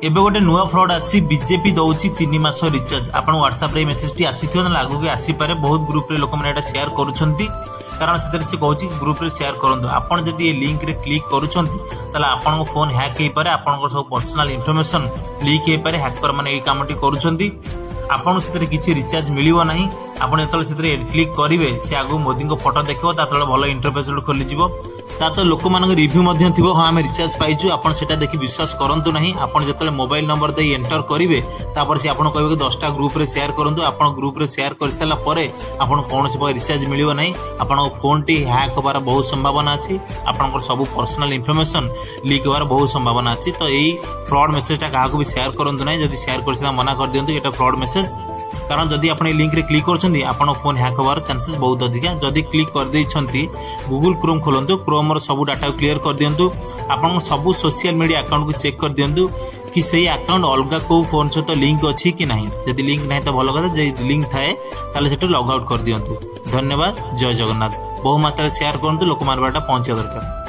ଏବେ ଗୋଟେ ନୂଆ ଫ୍ରଡ୍ ଆସି ବିଜେପି ଦଉଛି 3 ମାସ ରିଚାର୍ଜ। ଆପଣ ହ୍ୱାଟ୍ସଆପ୍ରେ ଏଇ ମେସେଜଟି ଆସିଥିବ ନା ଆଗକୁ ଆସିପାରେ। ବହୁତ ଗ୍ରୁପ୍ରେ ଲୋକମାନେ ଏଇଟା ସେୟାର କରୁଛନ୍ତି, କାରଣ ସେଥିରେ ସେ କହୁଛି ଗ୍ରୁପ୍ରେ ସେୟାର କରନ୍ତୁ। ଆପଣ ଯଦି ଏ ଲିଙ୍କରେ କ୍ଲିକ୍ କରୁଛନ୍ତି ତାହେଲେ ଆପଣଙ୍କ ଫୋନ୍ ହ୍ୟାକ୍ ହେଇପାରେ, ଆପଣଙ୍କର ସବୁ ପର୍ସନାଲ ଇନଫର୍ମେସନ୍ ଲିକ୍ ହେଇପାରେ। ହ୍ୟାକର ମାନେ ଏଇ କାମଟି କରୁଛନ୍ତି। ଆପଣଙ୍କୁ ସେଥିରେ କିଛି ରିଚାର୍ଜ ମିଳିବ ନାହିଁ। ଆପଣ ଯେତେବେଳେ ସେଥିରେ କ୍ଲିକ୍ କରିବେ ସେ ଆଗକୁ ମୋଦିଙ୍କ ଫଟୋ ଦେଖିବ, ତା ତଳେ ଭଲ ଇଣ୍ଟରଫେସ୍ ଗୋଟେ ଖୋଲିଯିବ। ତା ତ ଲୋକମାନଙ୍କ ରିଭ୍ୟୁ ମଧ୍ୟ ଥିବ, ହଁ ଆମେ ରିଚାର୍ଜ ପାଇଛୁ। ଆପଣ ସେଟା ଦେଖି ବିଶ୍ୱାସ କରନ୍ତୁ ନାହିଁ। ଆପଣ ଯେତେବେଳେ ମୋବାଇଲ ନମ୍ବର ଦେଇ ଏଣ୍ଟର କରିବେ ତାପରେ ସେ ଆପଣଙ୍କୁ କହିବେ କି 10ଟା ଗ୍ରୁପ୍ରେ ସେୟାର କରନ୍ତୁ। ଆପଣ ଗ୍ରୁପ୍ରେ ସେୟାର କରିସାରିଲା ପରେ ଆପଣଙ୍କୁ କୌଣସି ପ୍ରକାର ରିଚାର୍ଜ ମିଳିବ ନାହିଁ। ଆପଣଙ୍କ ଫୋନ୍ଟି ହ୍ୟାକ୍ ହେବାର ବହୁତ ସମ୍ଭାବନା ଅଛି। ଆପଣଙ୍କର ସବୁ ପର୍ସନାଲ ଇନଫର୍ମେସନ୍ ଲିକ୍ ହେବାର ବହୁତ ସମ୍ଭାବନା ଅଛି। ତ ଏଇ ଫ୍ରଡ୍ ମେସେଜଟା କାହାକୁ ବି ସେୟାର କରନ୍ତୁ ନାହିଁ। ଯଦି ସେୟାର କରିସାରିଲା ମନା କରିଦିଅନ୍ତୁ, ଏଇଟା ଫ୍ରଡ୍ ମେସେଜ। କାରଣ ଯଦି ଆପଣ এই লিঙ্করে ক্লিক করছেন আপনার ফোন হ্যাক হওয়ার চান্সেস বহুত ଅଧିକା। যদি ক্লিক କରିଦେଇଛନ୍ତି গুগল ক্ରୋମ୍ ଖୋଲନ୍ତୁ, କ୍ରୋମ୍ର ସବୁ ଡାଟାକୁ କ୍ଲିୟର କରିଦିଅନ୍ତୁ। ଆପଣଙ୍କ ସବୁ ସୋସିଆଲ ମିଡ଼ିଆ ଆକାଉଣ୍ଟକୁ ଚେକ୍ କରିଦିଅନ୍ତୁ କି ସେଇ ଆକାଉଣ୍ଟ ଅଲଗା କେଉଁ ଫୋନ୍ ସହିତ ଲିଙ୍କ୍ ଅଛି କି ନାହିଁ। ଯଦି ଲିଙ୍କ୍ ନାହିଁ ତ ଭଲ କଥା, ଯଦି ଲିଙ୍କ୍ ଥାଏ ତାହେଲେ ସେଠୁ ଲଗ୍ ଆଉଟ୍ କରିଦିଅନ୍ତୁ। ଧନ୍ୟବାଦ। ଜୟ ଜଗନ୍ନାଥ। ବହୁ ମାତ୍ରାରେ ସେୟାର କରନ୍ତୁ, ଲୋକମାନଙ୍କ ପାଖରେ ପହଞ୍ଚିବା ଦରକାର।